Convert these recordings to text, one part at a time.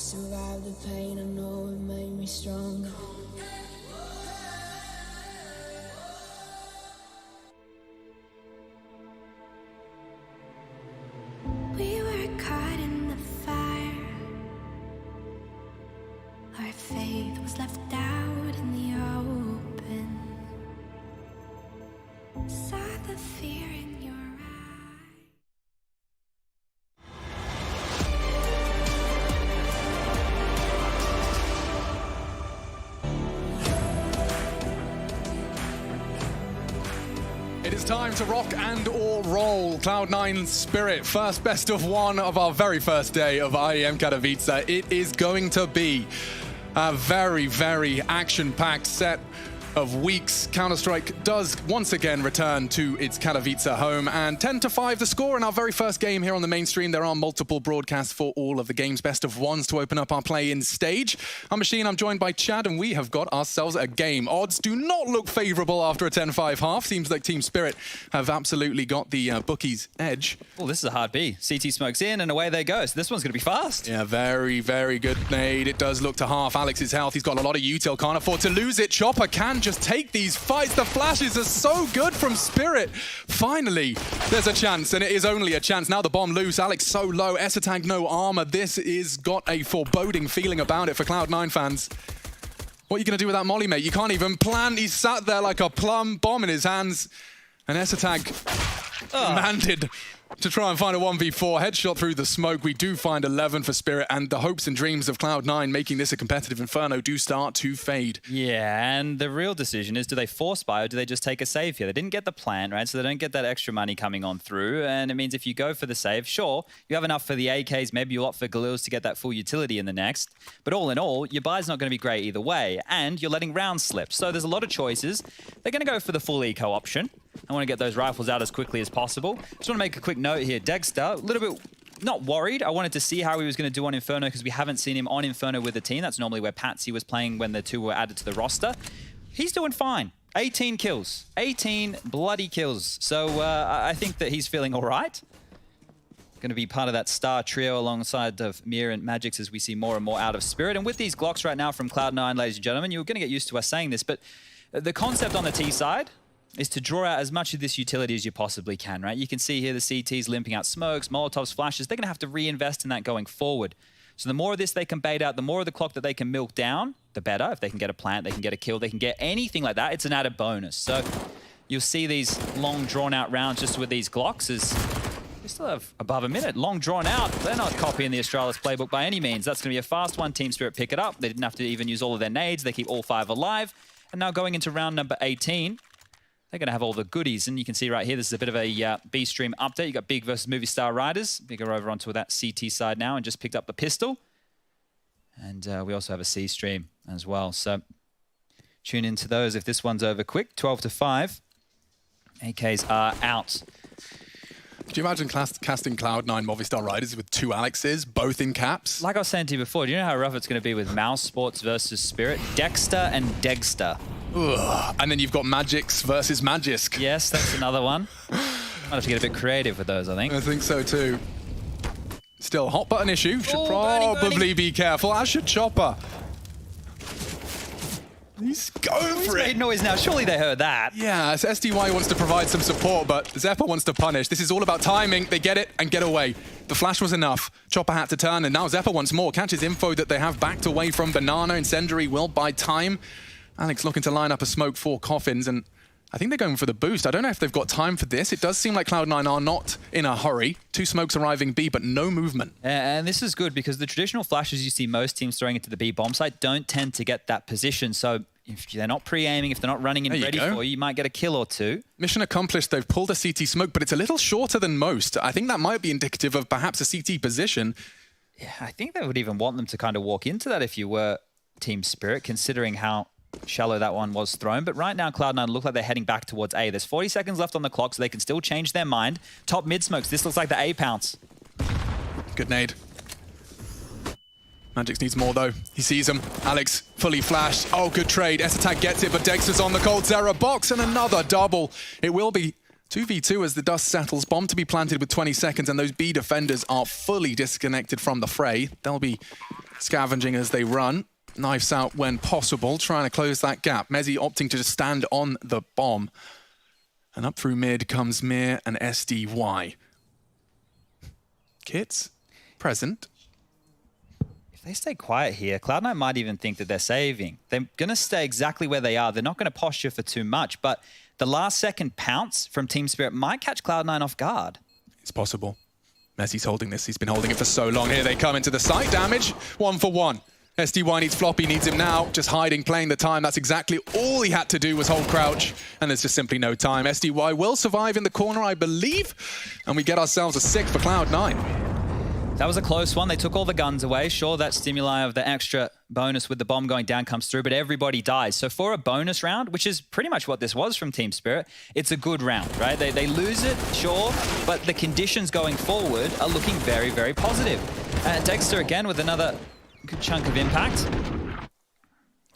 survived the pain, I know it made me stronger. We were caught in the fire. Our faith was left out in the open. Saw the fear in your eyes. It is time to rock and or roll. Cloud9 Spirit, first best of one of our very first day of IEM Katowice. It is going to be a very, very action-packed set of weeks. Counter-Strike does once again return to its Katowice home, and 10-5 the score in our very first game here on the main stream. There are multiple broadcasts for all of the game's best of ones to open up our play-in stage. I'm Machine, I'm joined by Chad, and we have got ourselves a game. Odds do not look favorable after a 10-5 half. Seems like Team Spirit have absolutely got the bookies' edge. Well, this is a hard B. CT smokes in and away they go. So this one's going to be fast. Yeah, very, very good nade. It does look to half Alex's health. He's got a lot of util, can't afford to lose it. Chopper can just take these fights. The flashes are so good from Spirit. Finally, there's a chance, and it is only a chance. Now the bomb loose. Alex so low. Esatag no armor. This is got a foreboding feeling about it for Cloud9 fans. What are you going to do with that molly, mate? You can't even plan. He's sat there like a plum, bomb in his hands. And Esatag demanded to try and find a 1v4. Headshot through the smoke. We do find 11 for Spirit, and the hopes and dreams of Cloud9 making this a competitive inferno do start to fade. Yeah, and the real decision is, do they force buy or do they just take a save here? They didn't get the plan, right? So they don't get that extra money coming on through, and it means if you go for the save, sure, you have enough for the AKs, maybe you opt for Galils to get that full utility in the next, but all in all, your buy's not going to be great either way, and you're letting rounds slip. So there's a lot of choices. They're going to go for the full eco option. I want to get those rifles out as quickly as possible. Just want to make a quick note here. Dexter, a little bit not worried. I wanted to see how he was going to do on Inferno because we haven't seen him on Inferno with the team. That's normally where Patsy was playing when the two were added to the roster. He's doing fine. 18 kills. 18 bloody kills. So I think that he's feeling all right. Going to be part of that star trio alongside of Mir and Magix as we see more and more out of Spirit. And with these Glocks right now from Cloud9, ladies and gentlemen, you're going to get used to us saying this, but the concept on the T side is to draw out as much of this utility as you possibly can, right? You can see here the CTs limping out smokes, Molotovs, flashes. They're going to have to reinvest in that going forward. So the more of this they can bait out, the more of the clock that they can milk down, the better. If they can get a plant, they can get a kill, they can get anything like that, it's an added bonus. So you'll see these long drawn-out rounds just with these Glocks as we still have above a minute. Long drawn out. They're not copying the Astralis playbook by any means. That's going to be a fast one. Team Spirit pick it up. They didn't have to even use all of their nades. They keep all 5 alive. And now going into round number 18, they're going to have all the goodies, and you can see right here, this is a bit of a B stream update. You got Big versus Movie Star Riders. Bigger over onto that CT side now and just picked up the pistol. And we also have a C stream as well. So tune into those if this one's over quick. 12-5. AKs are out. Could you imagine casting Cloud9 Movistar Riders with 2 Alexes, both in caps? Like I was saying to you before, do you know how rough it's going to be with mousesports versus Spirit? Dexter and Degster. Ugh. And then you've got Magix versus Magisk. Yes, that's another one. Might have to get a bit creative with those, I think. I think so too. Still, hot button issue. Should probably be careful, as should Chopper. He's going for it. Made noise now. Surely they heard that. Yeah, so SDY wants to provide some support, but Zephyr wants to punish. This is all about timing. They get it and get away. The flash was enough. Chopper had to turn, and now Zephyr wants more. Catches info that they have backed away from Banana. Incendiary will buy time. Alex looking to line up a smoke for Coffins, and I think they're going for the boost. I don't know if they've got time for this. It does seem like Cloud9 are not in a hurry. 2 smokes arriving B, but no movement. And this is good because the traditional flashes you see most teams throwing into the B bomb site don't tend to get that position. So if they're not pre-aiming, if they're not running in ready for you, you might get a kill or 2. Mission accomplished. They've pulled a CT smoke, but it's a little shorter than most. I think that might be indicative of perhaps a CT position. Yeah, I think they would even want them to kind of walk into that if you were Team Spirit, considering how shallow that one was thrown. But right now, Cloud9 look like they're heading back towards A. There's 40 seconds left on the clock, so they can still change their mind. Top mid smokes. This looks like the A pounce. Good nade. Magix needs more though. He sees him. Alex fully flashed. Oh, good trade. Esatag gets it, but Dexter's on the coldzera box, and another double. It will be 2v2 as the dust settles. Bomb to be planted with 20 seconds, and those B defenders are fully disconnected from the fray. They'll be scavenging as they run. Knives out when possible, trying to close that gap. Mezzy opting to just stand on the bomb. And up through mid comes Mir and SDY. Kits, present. If they stay quiet here, Cloud9 might even think that they're saving. They're going to stay exactly where they are. They're not going to posture for too much, but the last second pounce from Team Spirit might catch Cloud9 off guard. It's possible. Mezzy's holding this. He's been holding it for so long. Here they come into the site. Damage, 1 for 1. SDY needs Floppy, needs him now. Just hiding, playing the time. That's exactly all he had to do was hold crouch. And there's just simply no time. SDY will survive in the corner, I believe. And we get ourselves a 6 for Cloud9. That was a close one. They took all the guns away. Sure, that stimuli of the extra bonus with the bomb going down comes through, but everybody dies. So for a bonus round, which is pretty much what this was from Team Spirit, it's a good round, right? They lose it, sure, but the conditions going forward are looking very, very positive. Dexter again with another good chunk of impact.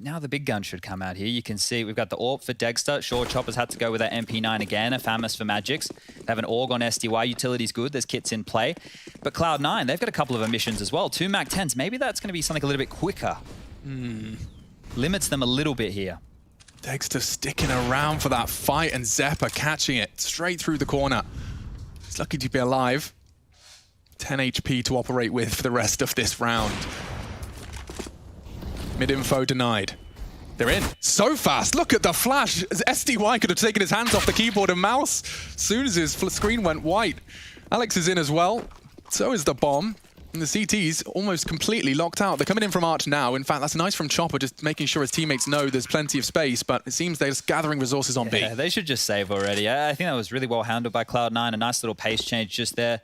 Now the big gun should come out here. You can see we've got the AWP for Dexter. Sure, Chopper's had to go with that MP9 again, a Famous for Magics. They have an AUG on SDY. Utility's good. There's kits in play. But Cloud9, they've got a couple of emissions as well. 2 MAC-10s. Maybe that's going to be something a little bit quicker. Limits them a little bit here. Dexter sticking around for that fight, and Zeppa catching it straight through the corner. He's lucky to be alive. 10 HP to operate with for the rest of this round. Mid-info denied. They're in so fast. Look at the flash. SDY could have taken his hands off the keyboard and mouse as soon as his screen went white. Alex is in as well. So is the bomb. And the CT's almost completely locked out. They're coming in from Arch now. In fact, that's nice from Chopper, just making sure his teammates know there's plenty of space, but it seems they're just gathering resources on B. Yeah, they should just save already. I think that was really well handled by Cloud9. A nice little pace change just there.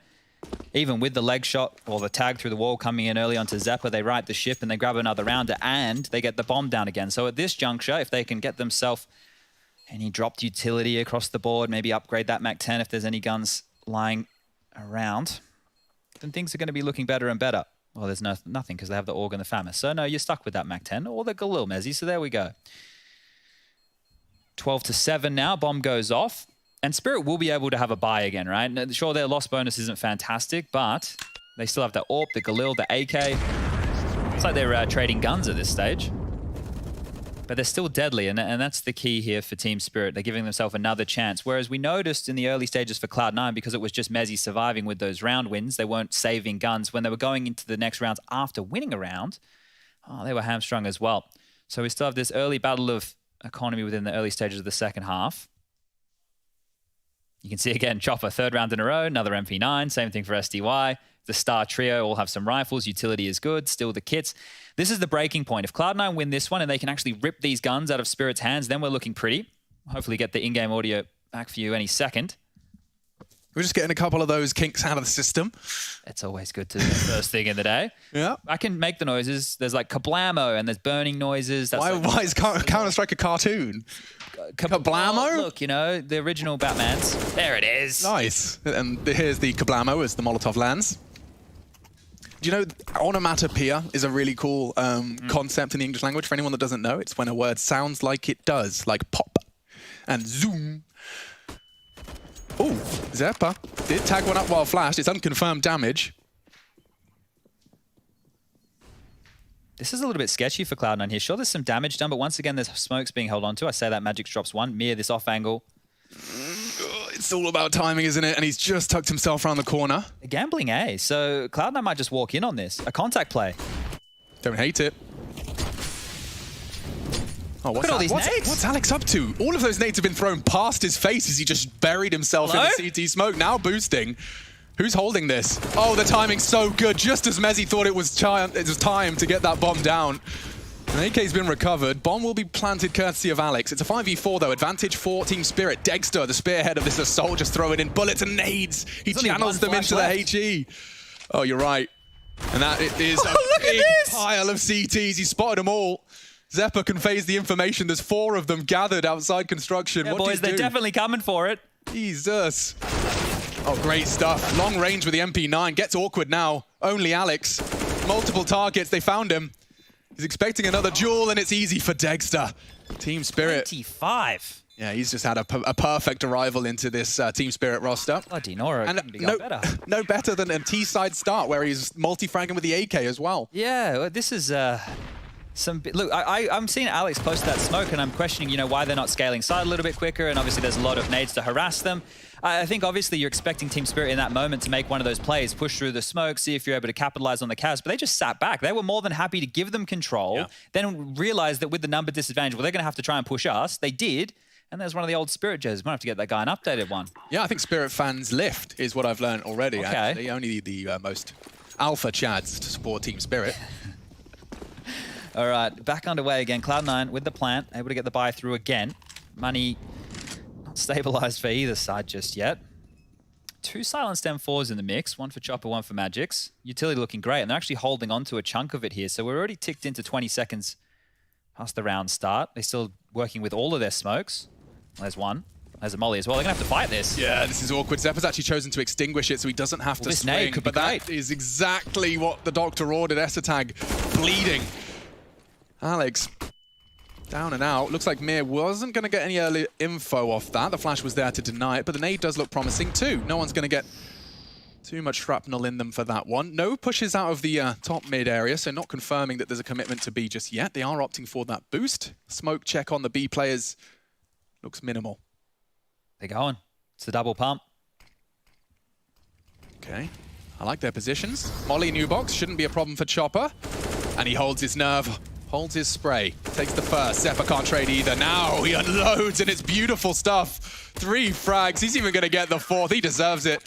Even with the leg shot or the tag through the wall coming in early onto Zeppa, they right the ship and they grab another rounder and they get the bomb down again. So at this juncture, if they can get themselves any dropped utility across the board, maybe upgrade that MAC-10 if there's any guns lying around, then things are going to be looking better and better. Well, there's nothing because they have the AUG and the Famous. So no, you're stuck with that MAC-10 or the Galil Mezzy. So there we go. 12-7 now. Bomb goes off. And Spirit will be able to have a buy again, right? Sure, their loss bonus isn't fantastic, but they still have the AWP, the Galil, the AK. It's like they're trading guns at this stage. But they're still deadly, and that's the key here for Team Spirit. They're giving themselves another chance. Whereas we noticed in the early stages for Cloud9, because it was just Mezzy surviving with those round wins, they weren't saving guns. When they were going into the next rounds after winning a round, they were hamstrung as well. So we still have this early battle of economy within the early stages of the second half. You can see again, Chopper, 3rd round in a row, another MP9, same thing for SDY. The Star Trio all have some rifles, utility is good, still the kits. This is the breaking point. If Cloud9 win this one and they can actually rip these guns out of Spirit's hands, then we're looking pretty. Hopefully get the in-game audio back for you any second. We're just getting a couple of those kinks out of the system. It's always good to do the first thing in the day. Yeah. I can make the noises. There's like kablamo and there's burning noises. That's why is Counter-Strike a cartoon? Kablamo? Look, you know, the original Batmans. There it is. Nice. And here's the Kablamo as the Molotov lands. Do you know, onomatopoeia is a really cool concept in the English language. For anyone that doesn't know, it's when a word sounds like it does, like pop and zoom. Oh, Zeppa did tag one up while flashed. It's unconfirmed damage. This is a little bit sketchy for Cloud9 here. Sure, there's some damage done, but once again, there's smokes being held onto. I say that Magix drops 1. Mir, this off angle. It's all about timing, isn't it? And he's just tucked himself around the corner. A gambling A. So Cloud9 might just walk in on this. A contact play. Don't hate it. Oh, Look at all these nades. What's Alex up to? All of those nades have been thrown past his face as he just buried himself in the CT smoke. Now boosting. Who's holding this? Oh, the timing's so good. Just as Mezzy thought it was time to get that bomb down. An AK's been recovered. Bomb will be planted courtesy of Alex. It's a 5v4 though. Advantage for Team Spirit. Dexter, the spearhead of this assault, just throwing in bullets and nades. He channels them into the HE. Oh, you're right. And that is a big pile of CTs. He spotted them all. Zeppa conveys the information. There's 4 of them gathered outside construction. Yeah, what boys, they're definitely coming for it. Jesus. Oh, great stuff. Long range with the MP9. Gets awkward now. Only Alex. Multiple targets. They found him. He's expecting another duel, and it's easy for Dexter. Team Spirit. 25. Yeah, he's just had a perfect arrival into this Team Spirit roster. Bloody Nora, And couldn't be got better. no better than a T-side start where he's multi-fragging with the AK as well. Yeah, well, this is look, I'm seeing Alex close to that smoke, and I'm questioning, you know, why they're not scaling side a little bit quicker. And obviously, there's a lot of nades to harass them. I think obviously you're expecting Team Spirit in that moment to make one of those plays, push through the smoke, see if you're able to capitalize on the Cavs. But they just sat back. They were more than happy to give them control. Then realized that with the number disadvantage, well, they're going to have to try and push us. They did. And there's one of the old Spirit jerseys. Might have to get that guy an updated one. Yeah, I think Spirit fans lift is what I've learned already, actually. Only the most alpha chads to support Team Spirit. All right, back underway again. Cloud9 with the plant, able to get the buy through again. Money not stabilized for either side just yet. 2 silenced M4s in the mix, one for Chopper, one for Magix. Utility looking great, and they're actually holding on to a chunk of it here. So we're already ticked into 20 seconds past the round start. They're still working with all of their smokes. There's one. There's a molly as well. They're going to have to fight this. Yeah, this is awkward. Zeph's actually chosen to extinguish it so he doesn't have to swing. But that is exactly what the doctor ordered. Esatag bleeding. Alex, down and out. Looks like Mir wasn't going to get any early info off that. The flash was there to deny it, but the nade does look promising too. No one's going to get too much shrapnel in them for that one. No pushes out of the top mid area, so not confirming that there's a commitment to B just yet. They are opting for that boost. Smoke check on the B players looks minimal. They're going. It's the double pump. Okay. I like their positions. Molly new box shouldn't be a problem for Chopper. And he holds his nerve. Holds his spray. Takes the first. Zephyr can't trade either. Now he unloads, and it's beautiful stuff. 3 frags. He's even going to get the 4th. He deserves it.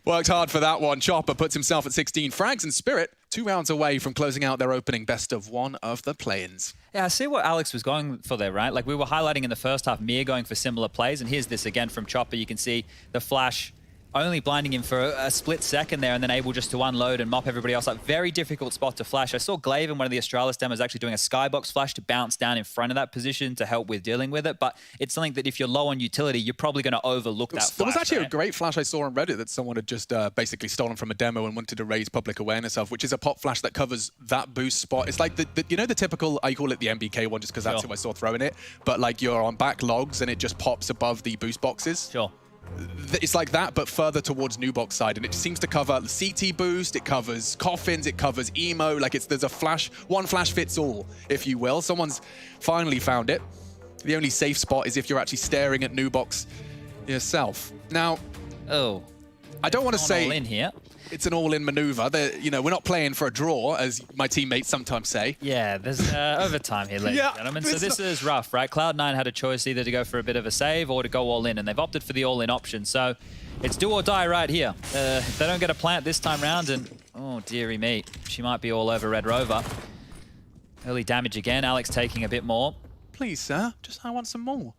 Worked hard for that one. Chopper puts himself at 16 frags, and Spirit 2 rounds away from closing out their opening best of 1 of the play-ins. Yeah, I see what Alex was going for there, right? Like we were highlighting in the first half, Mir going for similar plays, and here's this again from Chopper. You can see the flash only blinding him for a split second there and then able just to unload and mop everybody else up. Very difficult spot to flash. I saw Glaive in one of the Astralis demos actually doing a skybox flash to bounce down in front of that position to help with dealing with it, but it's something that if you're low on utility, you're probably going to overlook that flash. There was actually a great flash I saw on Reddit that someone had just basically stolen from a demo and wanted to raise public awareness of, which is a pop flash that covers that boost spot. It's like, you know the typical, I call it the MBK one just because that's who I saw throwing it, but like you're on back logs and it just pops above the boost boxes. Sure. It's like that, but further towards new box side, and it seems to cover the CT boost, it covers coffins, it covers emo, like there's a flash, one flash fits all, if you will. Someone's finally found it. The only safe spot is if you're actually staring at new box yourself. Now, I don't want to say all in here. It's an all-in maneuver. You know, we're not playing for a draw, as my teammates sometimes say. Yeah, there's overtime here, ladies and gentlemen. So this is rough, right? Cloud9 had a choice either to go for a bit of a save or to go all in, and they've opted for the all-in option. So it's do or die right here. If they don't get a plant this time round, and oh, dearie me, she might be all over Red Rover. Early damage again. Alex taking a bit more. Please, sir. I want some more.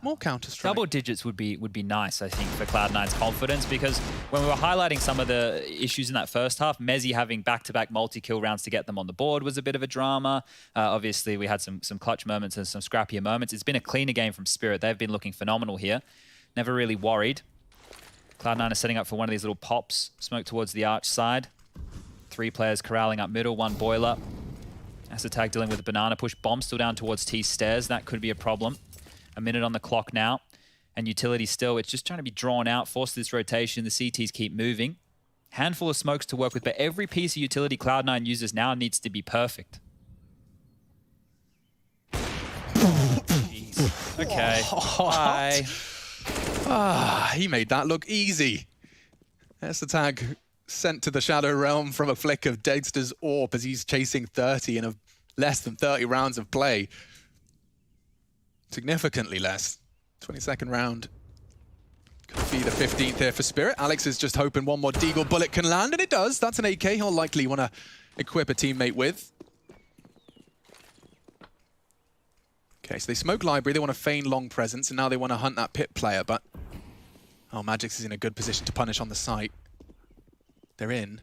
More Counter-Strike. Double digits would be nice, I think, for Cloud9's confidence, because when we were highlighting some of the issues in that first half, Mezzy having back-to-back multi-kill rounds to get them on the board was a bit of a drama. Obviously, we had some clutch moments and some scrappier moments. It's been a cleaner game from Spirit. They've been looking phenomenal here. Never really worried. Cloud9 is setting up for one of these little pops. Smoke towards the arch side. 3 players corralling up middle, 1 boiler. Esatag dealing with a banana push. Bomb still down towards T stairs. That could be a problem. A minute on the clock now, and utility still. It's just trying to be drawn out, force this rotation. The CTs keep moving. Handful of smokes to work with, but every piece of utility Cloud9 uses now needs to be perfect. Okay. Bye. He made that look easy. Esatag sent to the Shadow Realm from a flick of Dexter's Orb as he's chasing 30 in less than 30 rounds of play. Significantly less. 22nd round. Could be the 15th here for Spirit. Alex is just hoping one more Deagle bullet can land, and it does. That's an AK he'll likely want to equip a teammate with. Okay, so they smoke library, they want to feign long presence, and now they want to hunt that pit player, but... Oh, Magix is in a good position to punish on the site. They're in.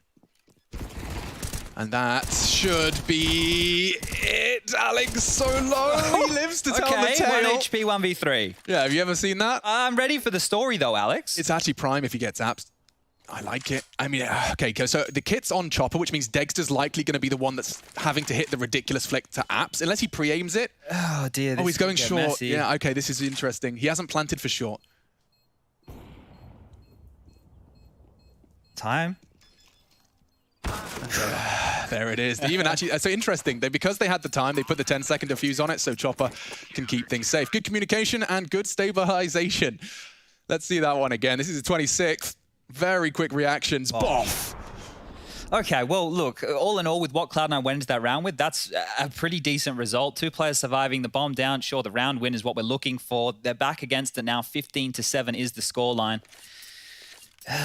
And that should be it. Alex so low. He lives to tell the tale. 1 HP, 1v3. Yeah, have you ever seen that? I'm ready for the story though, Alex. It's actually prime if he gets apps. I like it. I mean, okay, so the kit's on Chopper, which means Dexter's likely going to be the one that's having to hit the ridiculous flick to apps, unless he pre-aims it. Oh, dear. Oh, he's going short. Messy. Yeah, okay, this is interesting. He hasn't planted for short. Time. There it is. They even actually, so interesting. Because they had the time, they put the 10-second defuse on it, so Chopper can keep things safe. Good communication and good stabilization. Let's see that one again. This is a 26th. Very quick reactions. Boff. Okay, well, look, all in all, with what Cloud9 went into that round with, that's a pretty decent result. 2 players surviving, the bomb down. Sure, the round win is what we're looking for. They're back against it now. 15-7 is the scoreline.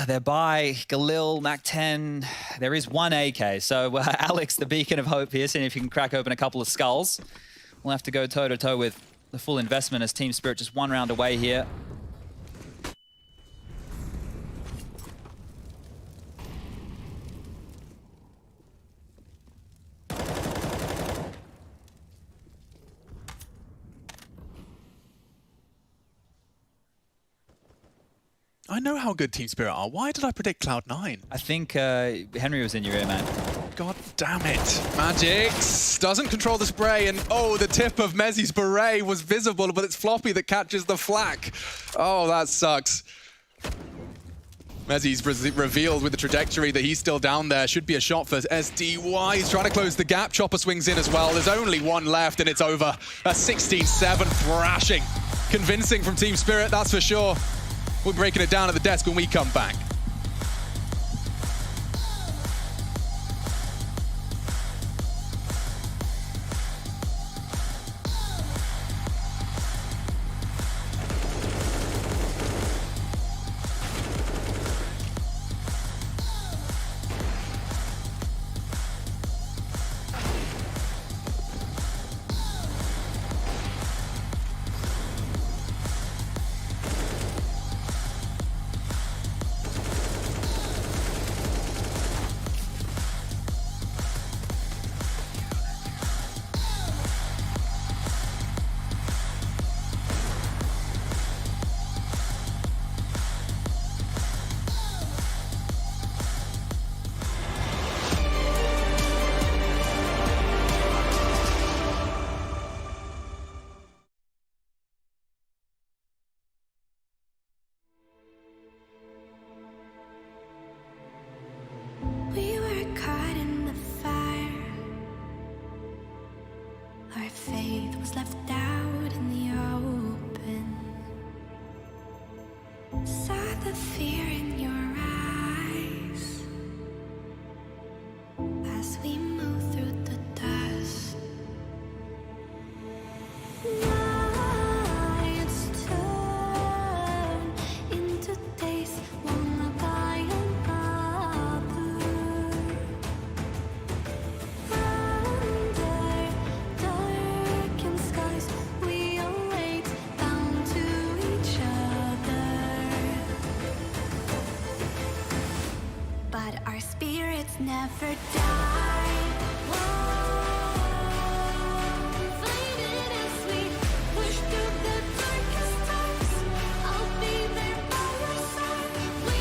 They're by Galil, Mac-10. There is 1 AK. So Alex, the beacon of hope here, seeing if he can crack open a couple of skulls. We'll have to go toe-to-toe with the full investment as Team Spirit just 1 round away here. I know how good Team Spirit are. Why did I predict Cloud9? I think Henry was in your ear, man. God damn it. Magix doesn't control the spray, and oh, the tip of Mezzy's beret was visible, but it's Floppy that catches the flak. Oh, that sucks. Mezzy's revealed with the trajectory that he's still down there. Should be a shot for SDY. He's trying to close the gap. Chopper swings in as well. There's only 1 left, and it's over. A 16-7 thrashing. Convincing from Team Spirit, that's for sure. We're breaking it down at the desk when we come back. We were caught in the fire. Our faith was left out in the open. Saw the fear in your eyes as we move through the dust. Nights turn into days, one by another. Under darkened skies, we await, bound to each other. But our spirits never die. Faded as we push through the darkest times. I'll be there by your side. We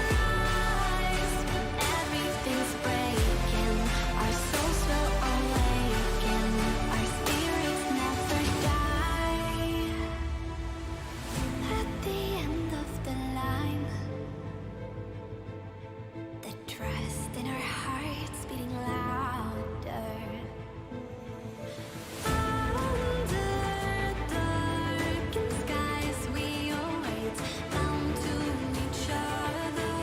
arise. Everything's breaking. Our souls will awaken. Our spirits never die. At the end of the line, the trust in our hearts beating louder. Under darkened skies, we await, bound to each other.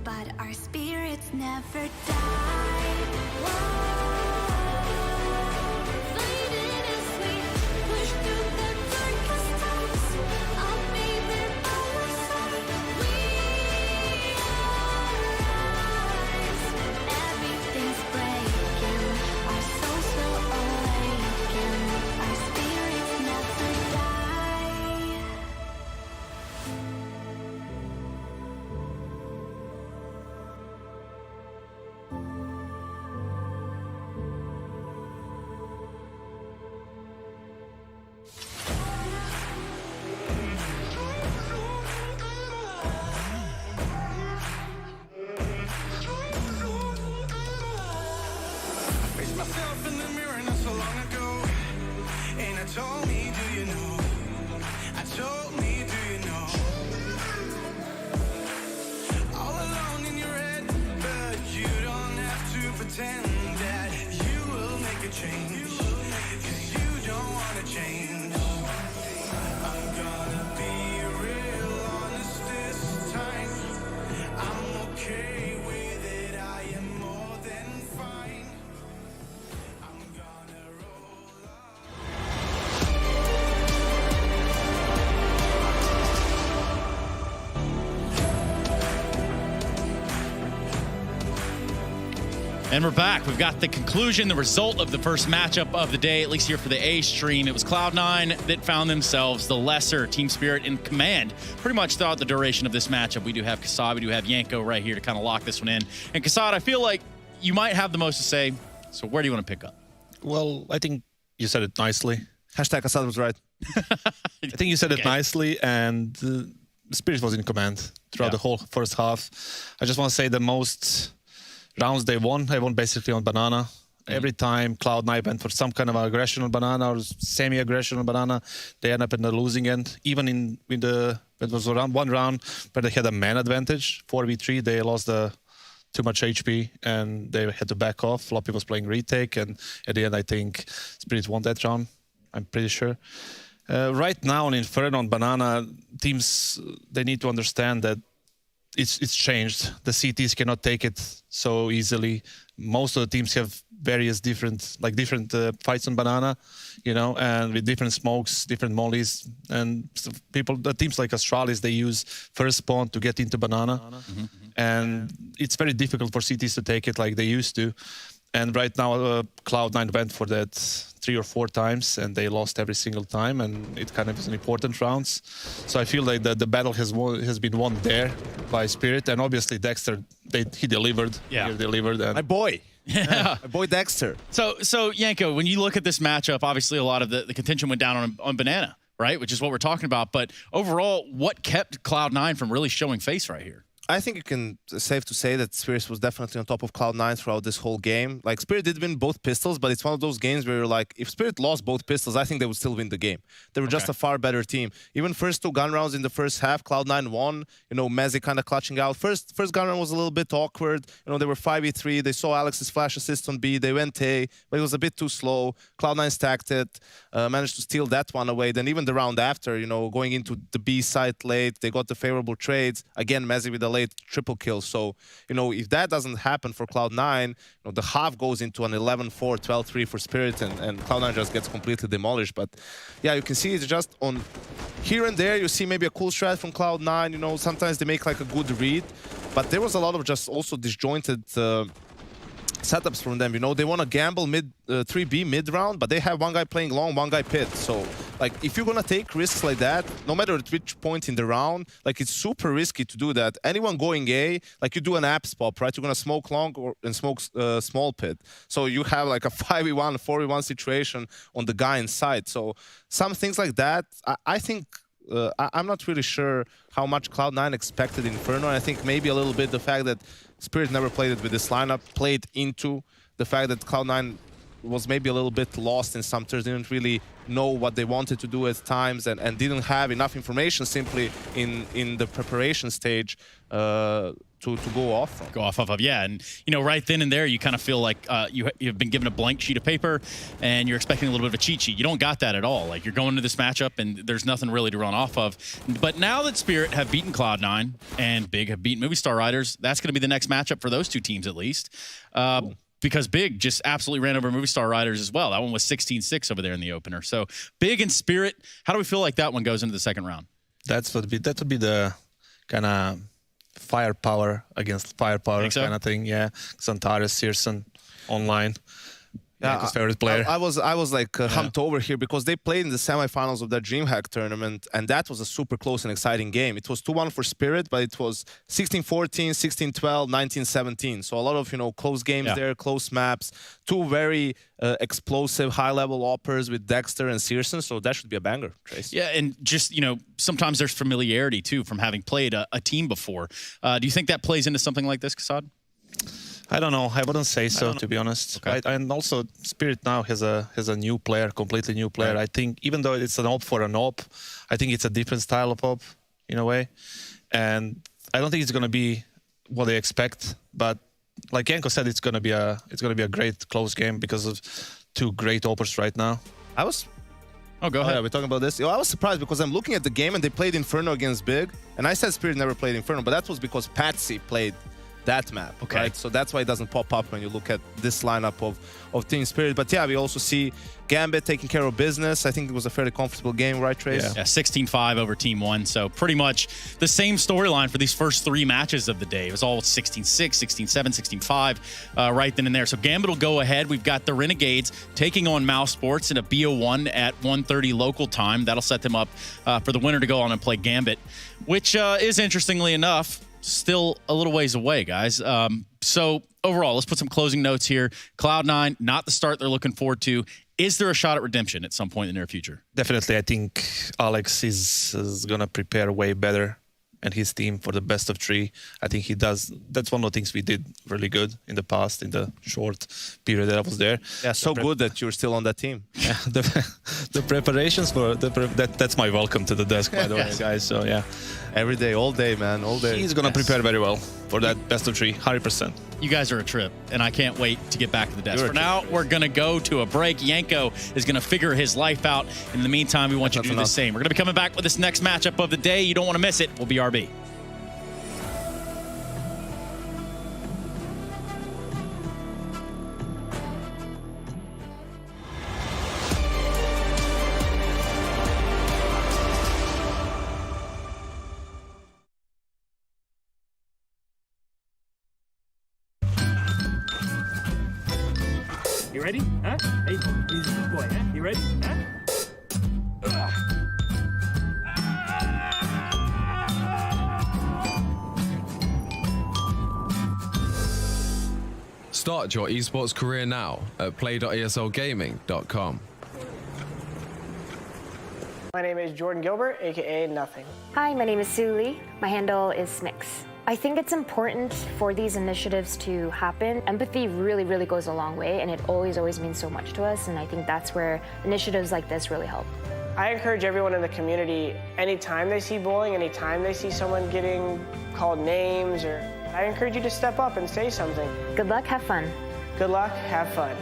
But our spirits never die. Faded as we push through the darkest times. I'll be there by your side. We arise. Everything's breaking. Our souls will awaken. Our spirits never die. And we're back. We've got the conclusion, the result of the first matchup of the day, at least here for the A stream. It was Cloud9 that found themselves the lesser Team Spirit in command pretty much throughout the duration of this matchup. We do have Kassad, we do have Yanko right here to kind of lock this one in. And Kassad, I feel like you might have the most to say, so where do you want to pick up? Well, I think you said it nicely. Hashtag Kassad was right. I think you said it nicely, and Spirit was in command throughout the whole first half. I just want to say the most rounds they won basically on banana. Every time Cloud9 went for some kind of aggression on banana or semi-aggression on banana, they end up in the losing end. Even in it was around one round where they had a man advantage, 4v3, they lost too much HP and they had to back off. Floppy was playing retake, and at the end I think Spirit won that round, I'm pretty sure. Right now on Inferno on banana, teams, they need to understand that it's changed. The CTs cannot take it so easily. Most of the teams have various different fights on banana, you know, and with different smokes, different mollies, and the teams like Astralis, they use first spawn to get into banana, and it's very difficult for CTs to take it like they used to. And right now, Cloud9 went for that 3 or 4 times, and they lost every single time, and it kind of is an important rounds. So I feel like the battle has been won there by Spirit, and obviously Dexter, he delivered. Yeah. He delivered. And My boy. Yeah. My boy Dexter. So Yanko, when you look at this matchup, obviously a lot of the contention went down on banana, right? Which is what we're talking about. But overall, what kept Cloud9 from really showing face right here? I think you can safe to say that Spirit was definitely on top of Cloud9 throughout this whole game. Like, Spirit did win both pistols, but it's one of those games where you're like, if Spirit lost both pistols, I think they would still win the game. They were just a far better team. Even first 2 gun rounds in the first half, Cloud9 won. You know, Mezzi kind of clutching out. First gun round was a little bit awkward. You know, they were 5v3. They saw Alex's flash assist on B. They went A, but it was a bit too slow. Cloud9 stacked it, managed to steal that one away. Then even the round after, you know, going into the B site late, they got the favorable trades. Again, Mezzi with a late triple kill. So, you know, if that doesn't happen for Cloud9, you know, the half goes into an 11-4, 12-3 for Spirit, and Cloud9 just gets completely demolished. But yeah, you can see it's just on here and there, you see maybe a cool strat from Cloud9, you know, sometimes they make like a good read, but there was a lot of just also disjointed setups from them. You know, they want to gamble 3B mid round, but they have one guy playing long, one guy pit. So like, if you're gonna take risks like that, no matter at which point in the round, like, it's super risky to do that. Anyone going A, like, you do an apps pop, right? You're gonna smoke long and smoke small pit. So you have like a 5v1, 4v1 situation on the guy inside. So some things like that, I think I'm not really sure how much Cloud9 expected Inferno. And I think maybe a little bit the fact that Spirit never played it with this lineup played into the fact that Cloud9 was maybe a little bit lost in some turns, didn't really know what they wanted to do at times, and didn't have enough information simply in the preparation stage to go off from. Go off of, yeah. And, you know, right then and there, you kind of feel like you've been given a blank sheet of paper and you're expecting a little bit of a cheat sheet. You don't got that at all. Like, you're going into this matchup and there's nothing really to run off of. But now that Spirit have beaten Cloud9 and Big have beaten Movistar Riders, that's going to be the next matchup for those 2 teams at least. Cool. Because Big just absolutely ran over Movistar Riders as well. That one was 16-6 over there in the opener. So Big and Spirit, how do we feel like that one goes into the second round? that would be the kind of firepower against firepower kind of thing. Yeah, Xantares, Searson, online. Yeah, his favorite player. I was like humped over here because they played in the semifinals of that DreamHack tournament, and that was a super close and exciting game. It was 2-1 for Spirit, but it was 16-14, 16-12, 19-17. So a lot of, you know, close games there, close maps, 2 very explosive high-level oppers with Dexter and Searson. So that should be a banger, Trace. Yeah, and just, you know, sometimes there's familiarity too from having played a team before. Do you think that plays into something like this, Kassad? I don't know. I wouldn't say so, to be honest. Okay. And also, Spirit now has a new player, completely new player. Right. I think even though it's an op for an op, I think it's a different style of op in a way. And I don't think it's going to be what they expect. But like Yanko said, it's going to be a great close game because of 2 great oppers right now. Oh, go ahead. Yeah, we're talking about this. I was surprised because I'm looking at the game and they played Inferno against Big, and I said Spirit never played Inferno, but that was because Patsy played that map. Okay. Right? So that's why it doesn't pop up when you look at this lineup of Team Spirit. But yeah, we also see Gambit taking care of business. I think it was a fairly comfortable game, right, Trace? Yeah, 16-5 over Team 1. So pretty much the same storyline for these first 3 matches of the day. It was all 16-6, 16-7, 16-5 right then and there. So Gambit will go ahead. We've got the Renegades taking on mousesports in a BO1 at 1:30 local time. That'll set them up for the winner to go on and play Gambit, which is, interestingly enough, still a little ways away, guys. So overall, let's put some closing notes here. Cloud9, not the start they're looking forward to. Is there a shot at redemption at some point in the near future? Definitely, I think Alex is going to prepare way better and his team for the best of 3. I think he does. That's one of the things we did really good in the past, in the short period that I was there. Yeah, so good that you're still on that team. Yeah, the preparations for that's my welcome to the desk, by the way, guys. So yeah, Every day, all day, man, all day. he's gonna prepare very well for that best of 3, 100%. You guys are a trip, and I can't wait to get back to the desk. You're For a now, trip. we're going to go to a break. Yanko is going to figure his life out. In the meantime, we want you to do the same. We're going to be coming back with this next matchup of the day. You don't want to miss it. We'll be RB. You ready? Huh? Hey, he's a good boy, huh? You ready? Huh? Start your esports career now at play.eslgaming.com. My name is Jordan Gilbert, aka Nothing. Hi, my name is Sue Lee. My handle is Smix. I think it's important for these initiatives to happen. Empathy really, really goes a long way, and it always means so much to us, and I think that's where initiatives like this really help. I encourage everyone in the community, anytime they see bullying, anytime they see someone getting called names, I encourage you to step up and say something. Good luck, have fun. Good luck, have fun.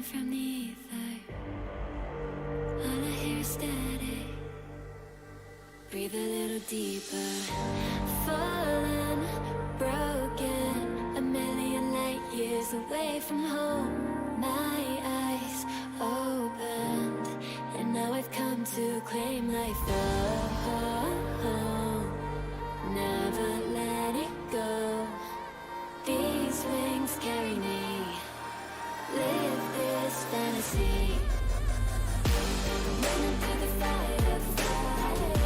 coming from the ether. All I hear is static. Breathe a little deeper. Fallen, broken, a million light years away from home. My eyes opened, and now I've come to claim life. Oh, never let it go. These wings carry me. Live this fantasy. Running through the fire, fire.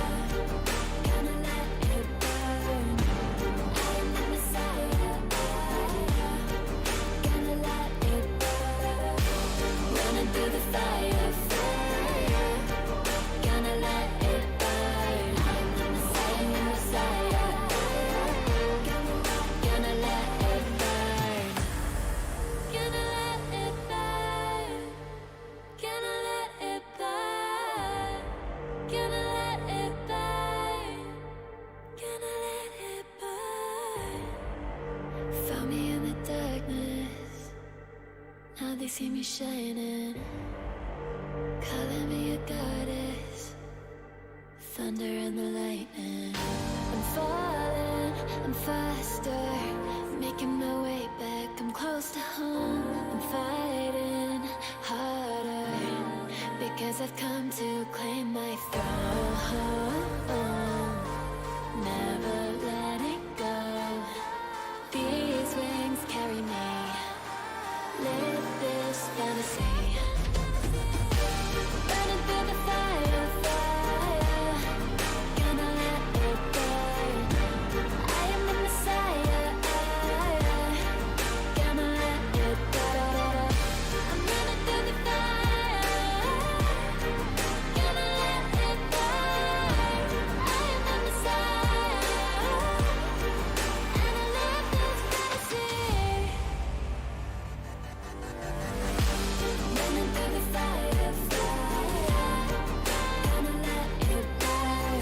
Gonna let it burn. I am the Messiah. Gonna let it burn. Running through the fire, fire. Gonna let it burn. I am the Messiah, Gonna let it burn. Gonna let it burn. Gonna let it burn. Gonna let it burn. Gonna let it burn. Found me in the darkness. Now they see me shining. Calling me a goddess. Thunder and the lightning. I'm falling, I'm faster. Making my way back, I'm close to home. I'm fighting harder because I've come to claim my throne. Never let it go. These wings carry me. Live this fantasy. Running through the fire, fire. Gonna let it burn. I am the Messiah. Gonna let it burn. I'm running through the fire. Gonna let it burn. I am the Messiah. And I live this fantasy. Running through the fire, fire. Gonna let it burn.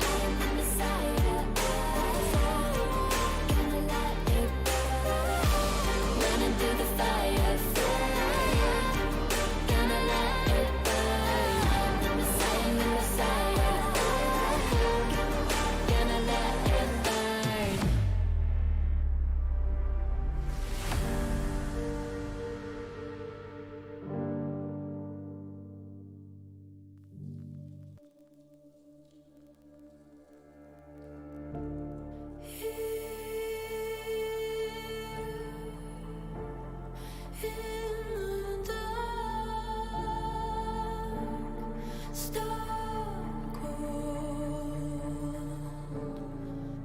I am the Messiah. Gonna let it burn. Running through the fire, fire. Gonna let it burn. I am the Messiah. Gonna let it burn. In the dark, stone cold,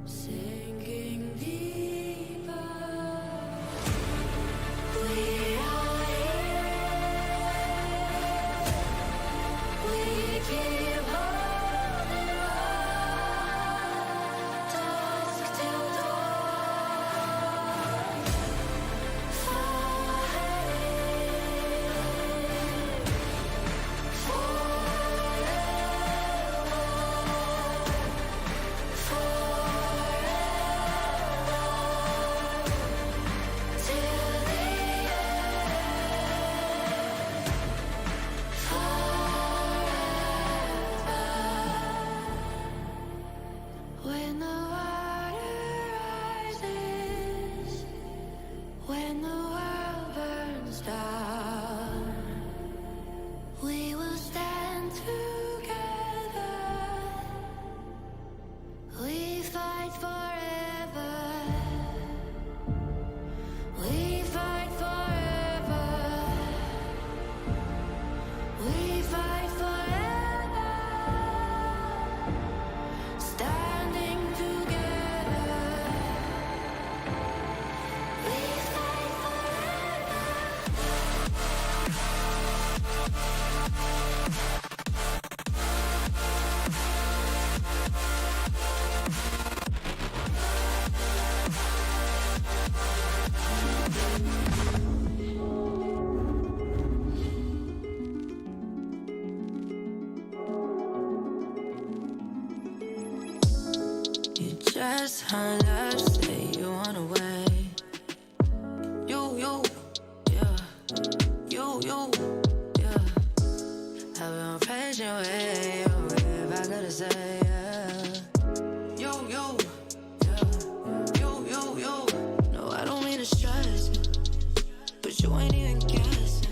sinking deeper. We are here. We keep holding on, dusk till dawn. When the water rises, when the world burns down, we will stand together. We fight forever. We fight forever. We fight forever. Standing together. We fight forever. You just hung up, say you wanna wait. You, yeah. You Have no pressure way, if I gotta say, yeah. Yo, yo, yeah. Yo. No, I don't mean to stress you, but you ain't even guessing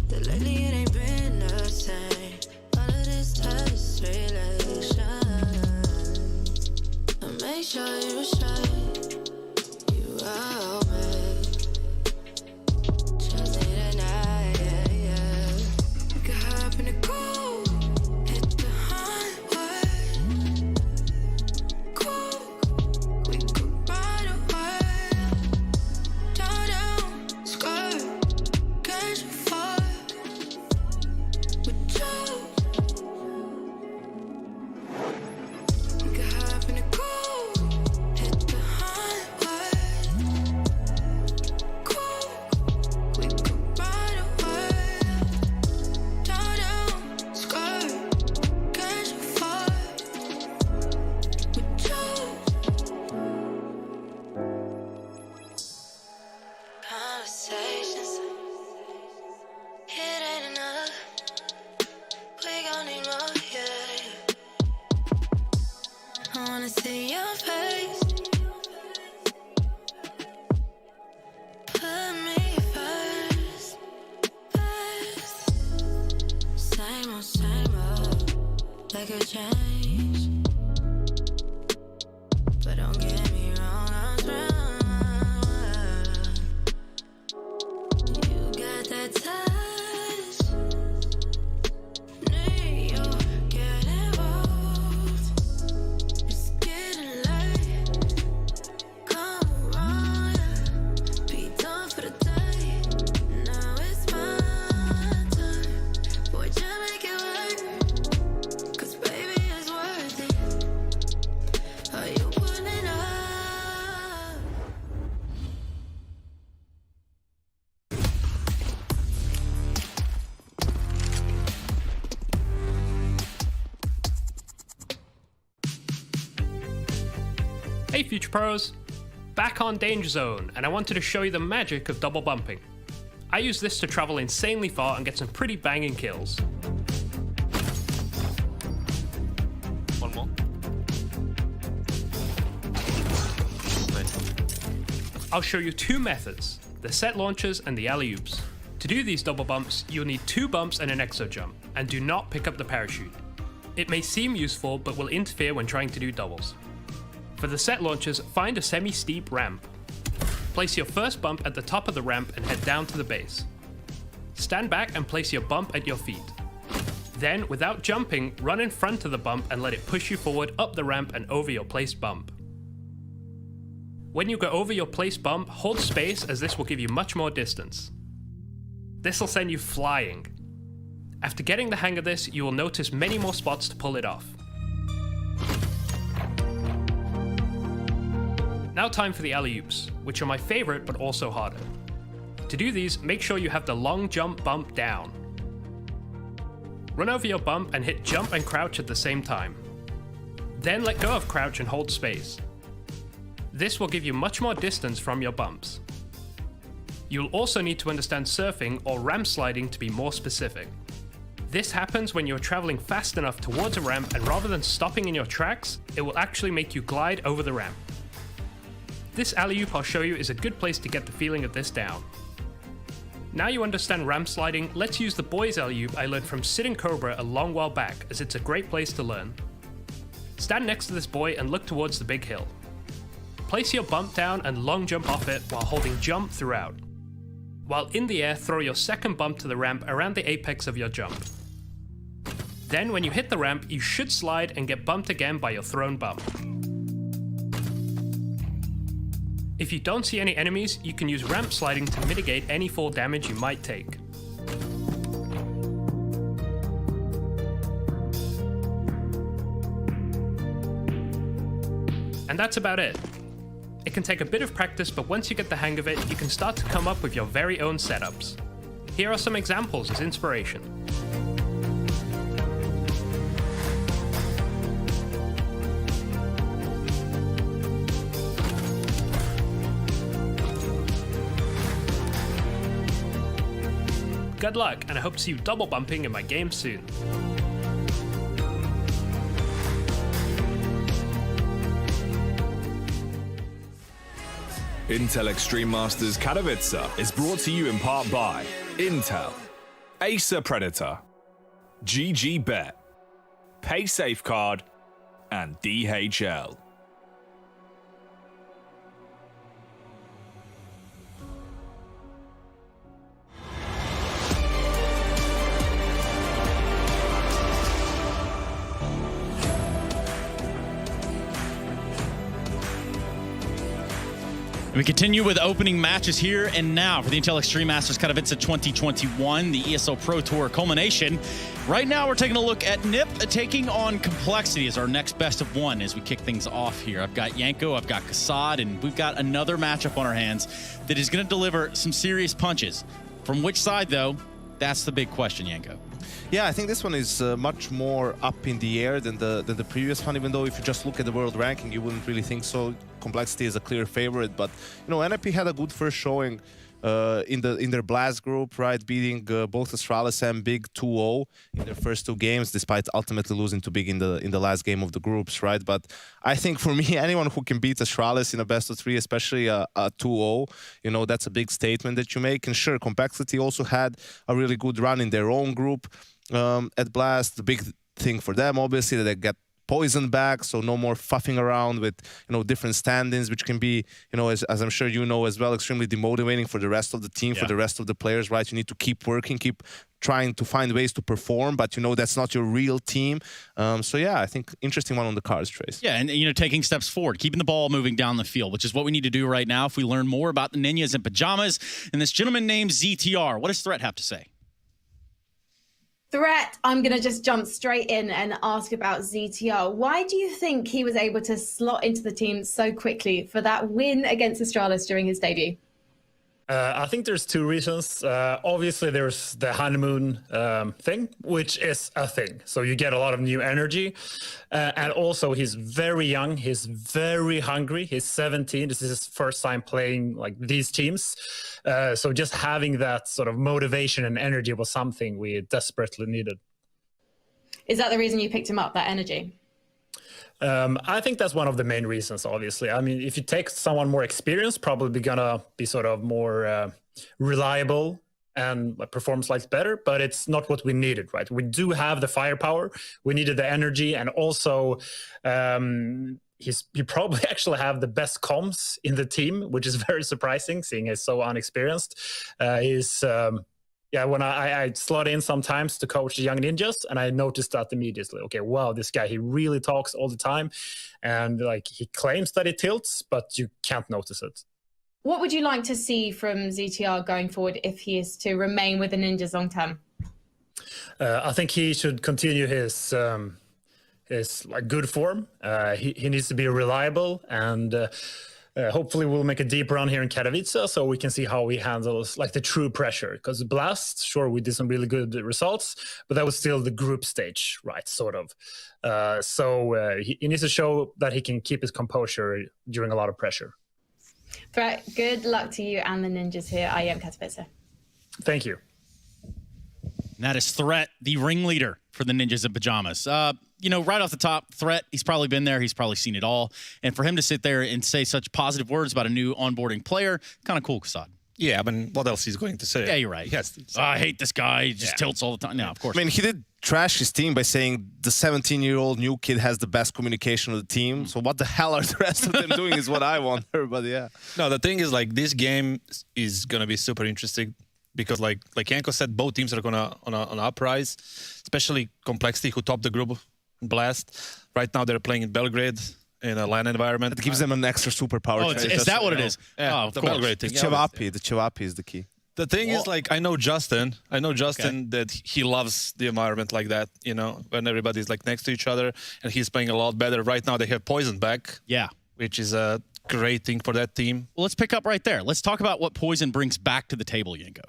that lately it ain't been the same. All of this test relation, and make sure you straight. You out me, just need a night, yeah. We could hop in the cool, hit the highway. Cool, we could ride away. Down, skirt, catch a fire with you. We could hop in the cool, hit the highway. Cool, we could ride away. Down, skirt, catch a fire with you. Conversations, it ain't enough. We gon' need more, yeah. I wanna see your face. Put me first. Same old, like a change. But don't get me wrong, I'm strong. You got that touch. Need you get involved. It's getting late. Come on, yeah. Be done for the day. Now it's my turn. Boy, just make it work. 'Cause baby, it's worth it. Are you putting it up? Hey Future Pros! Back on Danger Zone, and I wanted to show you the magic of double bumping. I use this to travel insanely far and get some pretty banging kills. One more. I'll show you two methods, the set launchers and the alley-oops. To do these double bumps, you'll need 2 bumps and an exo jump, and do not pick up the parachute. It may seem useful, but will interfere when trying to do doubles. For the set launchers, find a semi-steep ramp. Place your first bump at the top of the ramp and head down to the base. Stand back and place your bump at your feet. Then, without jumping, run in front of the bump and let it push you forward up the ramp and over your placed bump. When you go over your placed bump, hold space as this will give you much more distance. This will send you flying. After getting the hang of this, you will notice many more spots to pull it off. Now time for the alley-oops, which are my favorite but also harder. To do these, make sure you have the long jump bump down. Run over your bump and hit jump and crouch at the same time. Then let go of crouch and hold space. This will give you much more distance from your bumps. You'll also need to understand surfing or ramp sliding to be more specific. This happens when you're traveling fast enough towards a ramp, and rather than stopping in your tracks, it will actually make you glide over the ramp. This alley-oop I'll show you is a good place to get the feeling of this down. Now you understand ramp sliding, let's use the boys alley-oop I learned from Sid and Cobra a long while back, as it's a great place to learn. Stand next to this boy and look towards the big hill. Place your bump down and long jump off it while holding jump throughout. While in the air, throw your second bump to the ramp around the apex of your jump. Then when you hit the ramp, you should slide and get bumped again by your thrown bump. If you don't see any enemies, you can use ramp sliding to mitigate any fall damage you might take. And that's about it. It can take a bit of practice, but once you get the hang of it, you can start to come up with your very own setups. Here are some examples as inspiration. good luck, and I hope to see you double bumping in my game soon. Intel Extreme Masters Katowice is brought to you in part by Intel, Acer Predator, GG Bet, PaySafeCard, and DHL. We continue with opening matches here and now for the Intel Extreme Masters Katowice 2021, the ESL Pro Tour culmination. Right now, we're taking a look at NiP taking on Complexity as our next best of one as we kick things off here. I've got Yanko, I've got Kassad, and we've got another matchup on our hands that is going to deliver some serious punches. From which side, though, that's the big question, Yanko. Yeah, I think this one is much more up in the air than the previous one, even though if you just look at the world ranking, you wouldn't really think so. Complexity is a clear favorite, but you know, NiP had a good first showing in their Blast group, right, beating both Astralis and Big 2-0 in their first two games, despite ultimately losing to Big in the last game of the groups, right? But I think for me, anyone who can beat Astralis in a best of three, especially a 2-0, you know, that's a big statement that you make. And sure, Complexity also had a really good run in their own group at Blast. The big thing for them, obviously, that they get Poison back, so no more fuffing around with, you know, different stand-ins, which can be, you know, as I'm sure you know as well, extremely demotivating for the rest of the team, for the rest of the players, right? You need to keep working, keep trying to find ways to perform, but you know that's not your real team. So yeah, I think interesting one on the cards, Trace. Yeah, and you know, taking steps forward, keeping the ball moving down the field, which is what we need to do right now if we learn more about the Ninjas in Pajamas and this gentleman named ZTR. What does Threat have to say? Threat, I'm going to just jump straight in and ask about ZTR. Why do you think he was able to slot into the team so quickly for that win against Astralis during his debut? I think there's two reasons. Obviously, there's the honeymoon thing, which is a thing. So you get a lot of new energy. And also, he's very young. He's very hungry. He's 17. This is his first time playing like these teams. So just having that sort of motivation and energy was something we desperately needed. Is that the reason you picked him up, that energy? I think that's one of the main reasons, obviously. I mean, if you take someone more experienced, probably gonna be sort of more reliable and perform slightly better, but it's not what we needed, right? We do have the firepower, we needed the energy, and also he probably actually have the best comms in the team, which is very surprising, seeing he's so unexperienced. Yeah, when I slot in sometimes to coach the young ninjas, and I noticed that immediately. Okay, wow, this guy, he really talks all the time. And like he claims that he tilts, but you can't notice it. What would you like to see from ZTR going forward if he is to remain with the Ninjas long term? I think he should continue his like good form. He needs to be reliable, and hopefully we'll make a deep run here in Katowice so we can see how he handles like the true pressure. Because Blast, sure, we did some really good results, but that was still the group stage, right, sort of. So he needs to show that he can keep his composure during a lot of pressure. Threat, good luck to you and the Ninjas here at IEM Katowice. Thank you. And that is Threat, the ringleader for the Ninjas in Pajamas. You know, right off the top, Threat, he's probably been there. He's probably seen it all. And for him to sit there and say such positive words about a new onboarding player, kind of cool, Kassad. Yeah, I mean, what else he's going to say? Yeah, you're right. Yes. I hate this guy. He just tilts all the time. No, of course. I mean, he did trash his team by saying the 17-year-old new kid has the best communication of the team. So what the hell are the rest of them doing is what I wonder. But yeah. No, the thing is, like, this game is going to be super interesting. Because like Yanko said, both teams are gonna on uprise, especially Complexity, who topped the group Blast. Right now they're playing in Belgrade in a LAN environment. It gives them an extra superpower. Oh, is that what it is? Yeah, the Belgrade thing. The Chevapi is the key. The thing is, like, I know Justin that he loves the environment like that, you know, when everybody's like next to each other, and he's playing a lot better. Right now they have Poison back. Yeah. Which is a great thing for that team. Well, let's pick up right there. Let's talk about what Poison brings back to the table, Yanko.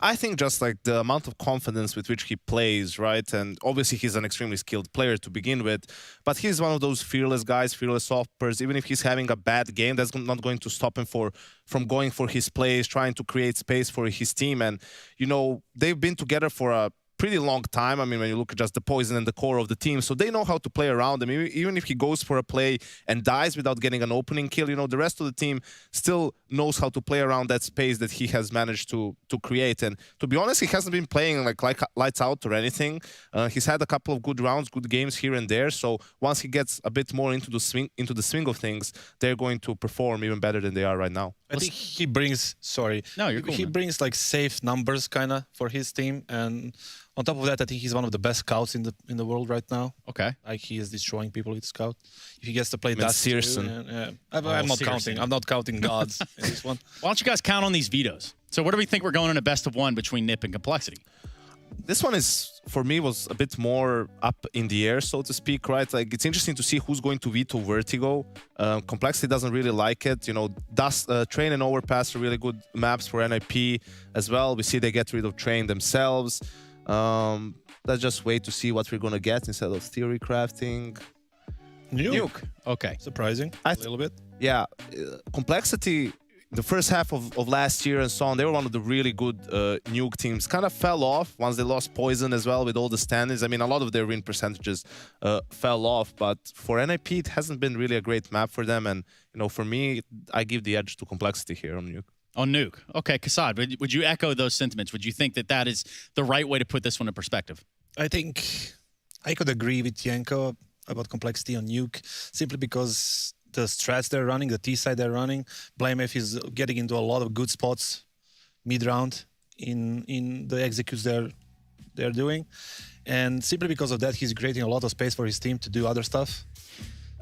I think just like the amount of confidence with which he plays, right? And obviously he's an extremely skilled player to begin with, but he's one of those fearless guys, fearless hoppers. Even if he's having a bad game, that's not going to stop him from going for his plays, trying to create space for his team. And, you know, they've been together for a pretty long time. I mean, when you look at just the poison and the core of the team, so they know how to play around him. Even if he goes for a play and dies without getting an opening kill, you know, the rest of the team still knows how to play around that space that he has managed to create. And to be honest, he hasn't been playing like lights out or anything. He's had a couple of good rounds, good games here and there. So once he gets a bit more into the swing of things, they're going to perform even better than they are right now. I think he brings, he brings like safe numbers kind of for his team, and on top of that, I think he's one of the best scouts in the world right now. Okay, like he is destroying people with scout. If he gets to play that, I'm not counting. I'm not counting gods in this one. Why don't you guys count on these vetoes? So where do we think we're going in a best of one between NiP and Complexity? This one is, for me, was a bit more up in the air, so to speak, right? Like, it's interesting to see who's going to veto Vertigo. Complexity doesn't really like it. You know, Train and Overpass are really good maps for NiP as well. We see they get rid of Train themselves. Let's just wait to see what we're going to get instead of theory crafting. Nuke. Okay. Surprising, a little bit. Yeah. Complexity, the first half of last year and so on, they were one of the really good Nuke teams. Kind of fell off once they lost Poison as well with all the standings. I mean, a lot of their win percentages fell off, but for NiP, it hasn't been really a great map for them. And, you know, for me, I give the edge to Complexity here on Nuke. On Nuke. Okay, Kassad, would you echo those sentiments? Would you think that that is the right way to put this one in perspective? I think I could agree with Yenko about Complexity on Nuke, simply because the strats they're running, the T side they're running, Blamef is getting into a lot of good spots mid-round in the executes they're doing. And simply because of that, he's creating a lot of space for his team to do other stuff.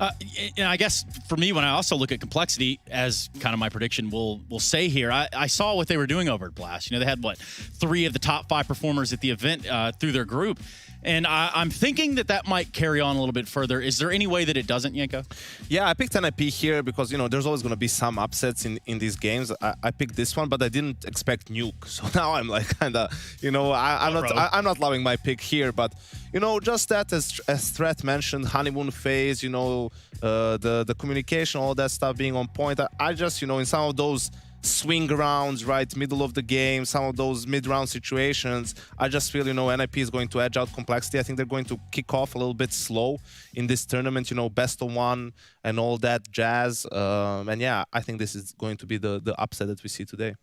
I guess for me, when I also look at Complexity, as kind of my prediction will say here, I saw what they were doing over at Blast. You know, they had, what, 3 of the top 5 performers at the event through their group. And I'm thinking that might carry on a little bit further. Is there any way that it doesn't, Yenko? Yeah, I picked NiP here because, you know, there's always going to be some upsets in these games. I picked this one, but I didn't expect Nuke. So now I'm like kind of, you know, I'm not loving my pick here. But, you know, just that, as Threat mentioned, honeymoon phase, you know, the communication, all that stuff being on point. I just, you know, in some of those swing rounds, right, middle of the game, some of those mid-round situations, I just feel, you know, NiP is going to edge out Complexity. I think they're going to kick off a little bit slow in this tournament, you know, best of one and all that jazz. And yeah, I think this is going to be the upset that we see today.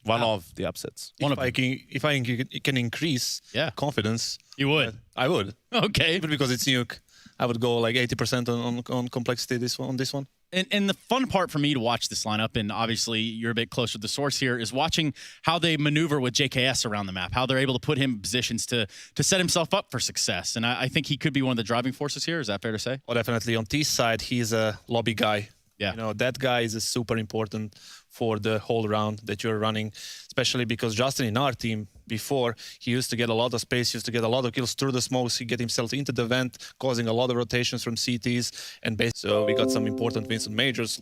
One of the upsets. If I can increase confidence, you would. I would. Okay. But because it's Nuke, I would go like 80% on Complexity on this one. And the fun part for me to watch this lineup, and obviously you're a bit closer to the source here, is watching how they maneuver with JKS around the map, how they're able to put him in positions to set himself up for success. And I think he could be one of the driving forces here. Is that fair to say? Well, definitely. On T's side, he's a lobby guy. Yeah. You know, that guy is super important for the whole round that you're running, especially because Justin in our team before, he used to get a lot of space, used to get a lot of kills through the smokes, he get himself into the vent, causing a lot of rotations from CTs, and so we got some important wins on majors,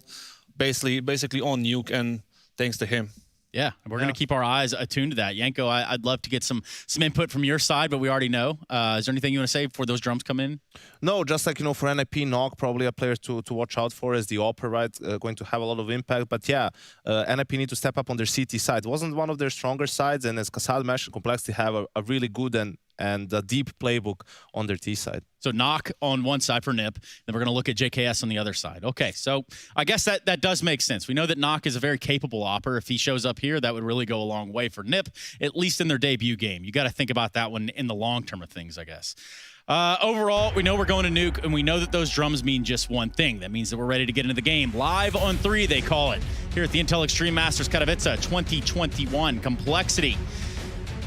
basically on Nuke, and thanks to him. Yeah, we're going to keep our eyes attuned to that. Yenko, I'd love to get some input from your side, but we already know. Is there anything you want to say before those drums come in? No, just like, you know, for NiP, Nog, probably a player to watch out for as the Opera, right? Going to have a lot of impact. But yeah, NiP need to step up on their CT side. It wasn't one of their stronger sides, and as Kassad mentioned, Complexity have a really good and a deep playbook on their T side. So Knock on one side for NiP, then we're going to look at JKS on the other side. Okay, so I guess that does make sense. We know that Knock is a very capable opper. If he shows up here, that would really go a long way for NiP, at least in their debut game. You got to think about that one in the long term of things, I guess. Overall, we know we're going to Nuke, and we know that those drums mean just one thing. That means that we're ready to get into the game. Live on 3, they call it, here at the Intel Extreme Masters Katowice 2021. Complexity.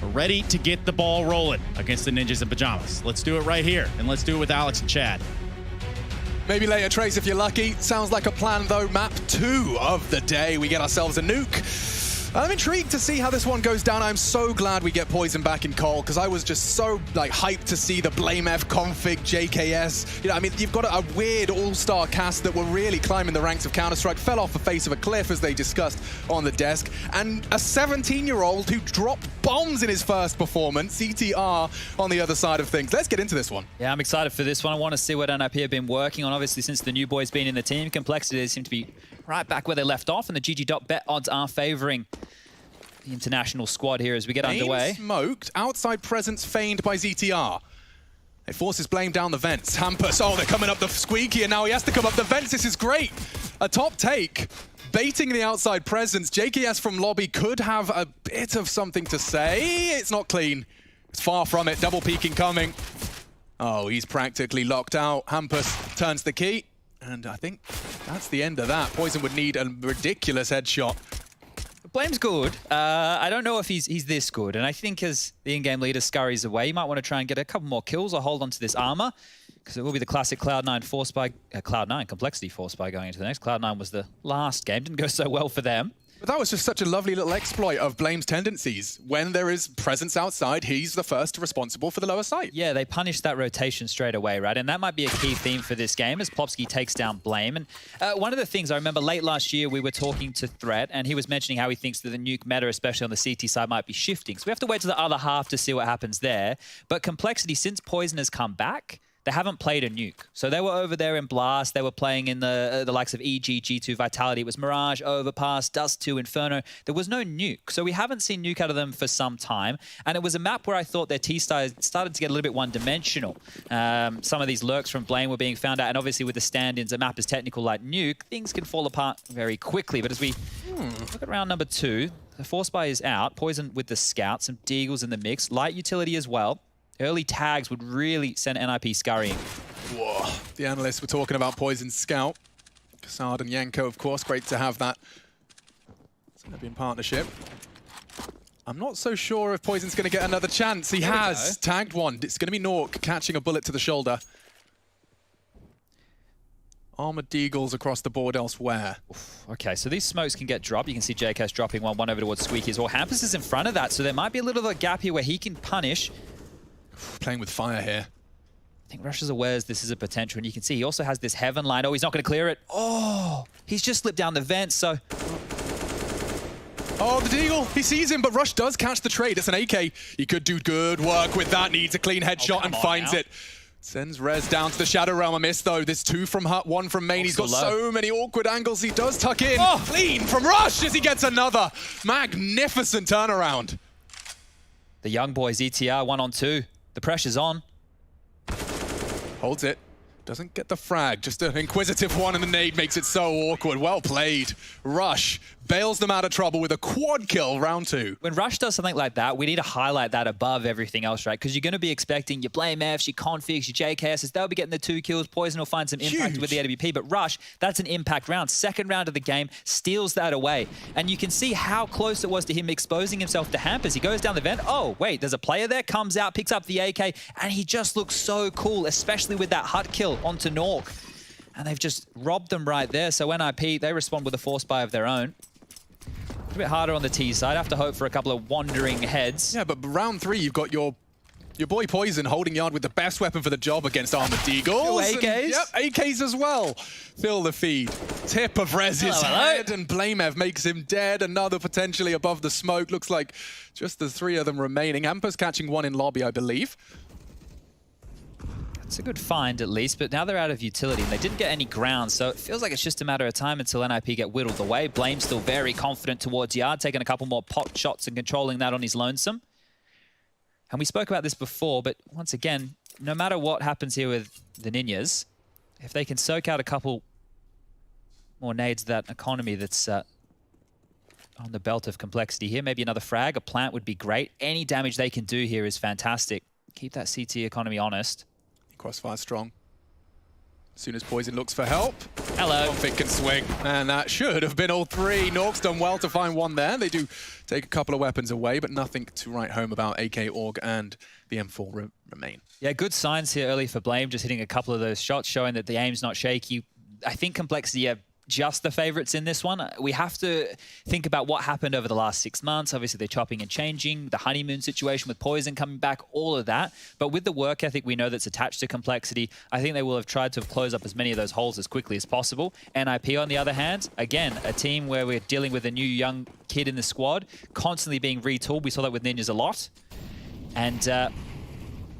We're ready to get the ball rolling against the Ninjas in Pajamas. Let's do it right here, and let's do it with Alex and Chad. Maybe later, Trace, if you're lucky. Sounds like a plan, though. Map 2 of the day. We get ourselves a Nuke. I'm intrigued to see how this one goes down. I'm so glad we get Poison back in Cole, because I was just so like hyped to see the Blame F config JKS. You know, I mean, you've got a weird all-star cast that were really climbing the ranks of Counter-Strike, fell off the face of a cliff as they discussed on the desk, and a 17-year-old who dropped bombs in his first performance, CTR on the other side of things. Let's get into this one. Yeah, I'm excited for this one. I want to see what NiP have been working on. Obviously, since the new boy's been in the team, Complexity they seem to be right back where they left off, and the GG.bet odds are favoring the international squad here as we get underway. Smoked, outside presence feigned by ZTR. It forces Blame down the vents. Hampus, oh, they're coming up the squeaky, and now he has to come up the vents. This is great. A top take, baiting the outside presence. JKS from lobby could have a bit of something to say. It's not clean. It's far from it. Double peeking coming. Oh, he's practically locked out. Hampus turns the key. And I think that's the end of that. Poison would need a ridiculous headshot. Blame's good. I don't know if he's this good. And I think as the in-game leader scurries away, you might want to try and get a couple more kills or hold on to this armor. Because it will be the classic Cloud9 force by Cloud9 Complexity force by going into the next. Cloud9 was the last game. Didn't go so well for them. But that was just such a lovely little exploit of Blame's tendencies. When there is presence outside, he's the first responsible for the lower site. Yeah, they punished that rotation straight away, right? And that might be a key theme for this game as Plopsky takes down Blame. And one of the things I remember late last year, we were talking to Threat, and he was mentioning how he thinks that the nuke meta, especially on the CT side, might be shifting. So we have to wait to the other half to see what happens there. But Complexity, since Poison has come back, they haven't played a nuke. So they were over there in Blast. They were playing in the likes of EG, G2, Vitality. It was Mirage, Overpass, Dust 2, Inferno. There was no nuke. So we haven't seen nuke out of them for some time. And it was a map where I thought their T-started to get a little bit one-dimensional. Some of these lurks from Blame were being found out. And obviously with the stand-ins, a map as technical like nuke, things can fall apart very quickly. But as we look at round number 2, the Force Buy is out. Poison with the Scout, some Deagles in the mix. Light utility as well. Early tags would really send NiP scurrying. Whoa. The analysts were talking about Poison's Scout. Kassad and Yanko, of course. Great to have that. It's going to be in partnership. I'm not so sure if Poison's going to get another chance. He has tagged one. It's going to be Nork catching a bullet to the shoulder. Armored Deagles across the board elsewhere. Okay, so these smokes can get dropped. You can see JKS dropping one over towards Squeaky as well. Hampus is in front of that, so there might be a little bit of a gap here where he can punish. Playing with fire here. I think Rush is aware this is a potential, and you can see he also has this Heaven line. Oh, he's not going to clear it. Oh, he's just slipped down the vent, so... Oh, the Deagle, he sees him, but Rush does catch the trade. It's an AK. He could do good work with that. Needs a clean headshot and finds it. Sends Rez down to the Shadow Realm. A miss, though. There's 2 from Hut, 1 from Main. He's got so many awkward angles. He does tuck in. Oh, clean from Rush as he gets another. Magnificent turnaround. The young boy, ZTR, 1-on-2. The pressure's on. Holds it. Doesn't get the frag. Just an inquisitive one, and the nade makes it so awkward. Well played. Rush bails them out of trouble with a quad kill round 2. When Rush does something like that, we need to highlight that above everything else, right? Because you're going to be expecting your Blame Fs, your configs, your JKSs. They'll be getting the 2 kills. Poison will find some impact with the AWP. But Rush, that's an impact round. Second round of the game, steals that away. And you can see how close it was to him exposing himself to Hampus. He goes down the vent. Oh, wait, there's a player there. Comes out, picks up the AK. And he just looks so cool, especially with that Hut kill onto Nork. And they've just robbed them right there. So NiP, they respond with a force buy of their own. A bit harder on the T side. Have to hope for a couple of wandering heads. Yeah, but round 3, you've got your boy Poison holding yard with the best weapon for the job against Armored Deagles. 2 AKs? Yep, AKs as well. Fill the feed. Tip of Rez's head, and Blamev makes him dead. Another potentially above the smoke. Looks like just the 3 of them remaining. Ampa's catching 1 in lobby, I believe. It's a good find at least, but now they're out of utility and they didn't get any ground, so it feels like it's just a matter of time until NiP get whittled away. Blame's still very confident towards yard, taking a couple more pot shots and controlling that on his lonesome. And we spoke about this before, but once again, no matter what happens here with the Ninjas, if they can soak out a couple more nades, that economy that's on the belt of Complexity here, maybe another frag, a plant would be great. Any damage they can do here is fantastic. Keep that CT economy honest. Crossfire strong. As soon as Poison looks for help, hello, Config can swing. And that should have been all 3. Nork's done well to find 1 there. They do take a couple of weapons away, but nothing to write home about. AK Org and the M4 remain. Yeah, good signs here early for Blame, just hitting a couple of those shots, showing that the aim's not shaky. I think Complexity just the favorites in this one. We have to think about what happened over the last 6 months. Obviously, they're chopping and changing, the honeymoon situation with Poison coming back, all of that. But with the work ethic we know that's attached to Complexity, I think they will have tried to close up as many of those holes as quickly as possible. NiP, on the other hand, again, a team where we're dealing with a new young kid in the squad, constantly being retooled. We saw that with Ninjas a lot. And